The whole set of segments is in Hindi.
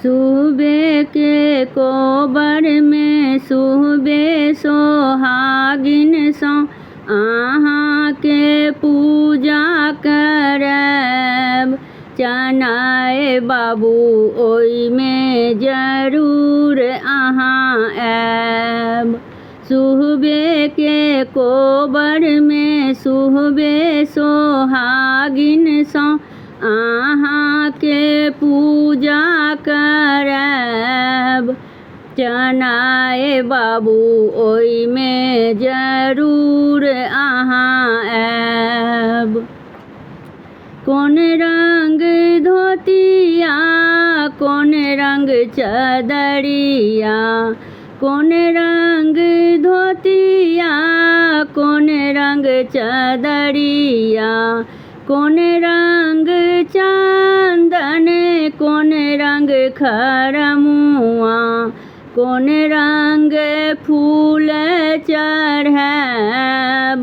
सुबह के कोबर में सुबह सोहागिन सो अहाँ के पूजा करब। चनाए बाबू ओइमे जरूर अहाँ आएब। सुबह के कोबर में सुबह सोहागिन सो अहाँ के पूजा करब। चनाए बाबू ओइमे जरूर अहाँ आएब। कोन रंग धोतिया कोन रंग चदरिया, कोन रंग धोतिया कोन रंग चदरिया, कोन रंग चंदन कोन रंग खरमुआ, कोन रंग फूल चढ़ाएब।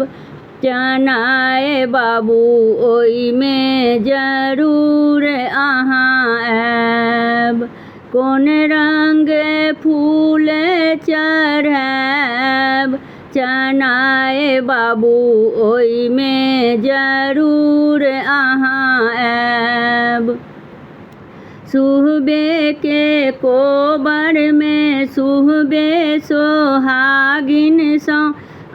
चनाए बाबू ओइमे जरूर अहाँ आएब। कोन रंग फूल चढ़ाएब। चनाए बाबू ओइमे जरूर अहाँ आएब। सुबह के कोबर में सुबह सोहागिन सो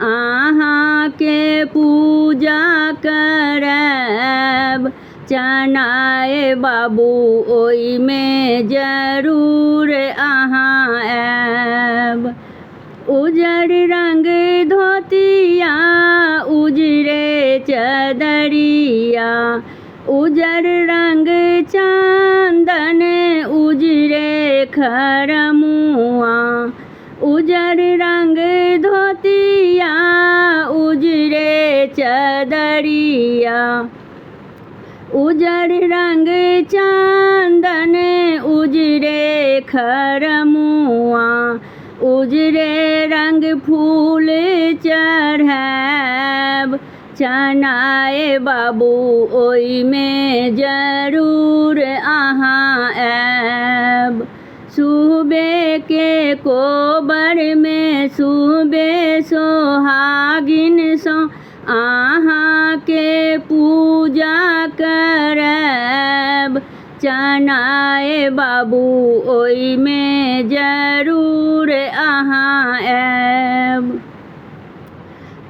अहाँ के पूजा करब। चनाए बाबू ओइमे जरूर अहाँ आएब। उजर रंग धोतिया उजरे चदरिया, उजर रंग चंदन उजरे खरमुआ, उजर रंग धोतिया उजरे चदरिया, उजर रंग चंदन उजरे खरमुआ, उजरे रंग फूल चढ़ाएब। चनाए बाबू ओइमे जरूर अहाँ आएब। सुबह के कोबर में सुबह सोहागिन सो अहाँ के पूजा करब। चनाए बाबू ओइमे जरूर अहाँ आएब।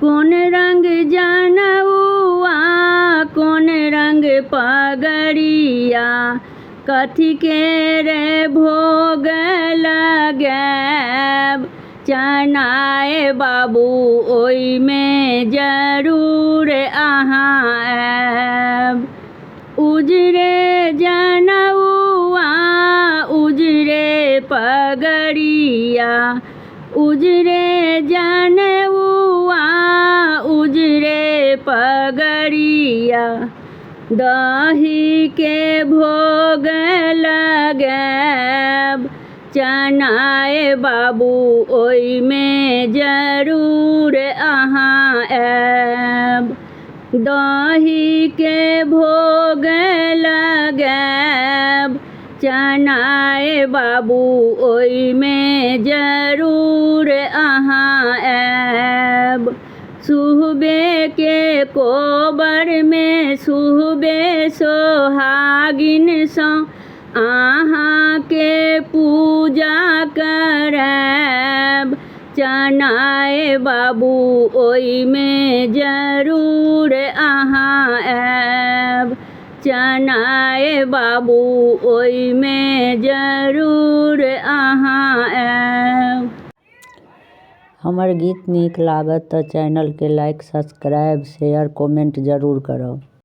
कोन रंग जनउआ कोन रंग पगड़िया, कथी के रे भोग लगाएब। चनाए बाबू ओइमे जरूर अहाँ आएब। उजरे जनउआ उजरे पगड़िया, उजरे जनउआ उजरे पगड़िया, दही के भोग लगाएब। चनाए बाबू ओइमे जरूर अहाँ आएब। दही के भोग लगाएब। चनाए बाबू ओइमे जरूर अहाँ आएब। सुबह के कोबर में सुबह सोहागिन सो अहाँ के पूजा करब। चनाए बाबू ओइमे जरूर अहाँ आएब। चनाए बाबू ओइमे जरूर अहाँ आएब। हमर गीत नीक लागत तऽ चैनल के लाइक सब्सक्राइब शेयर कमेंट जरूर करब।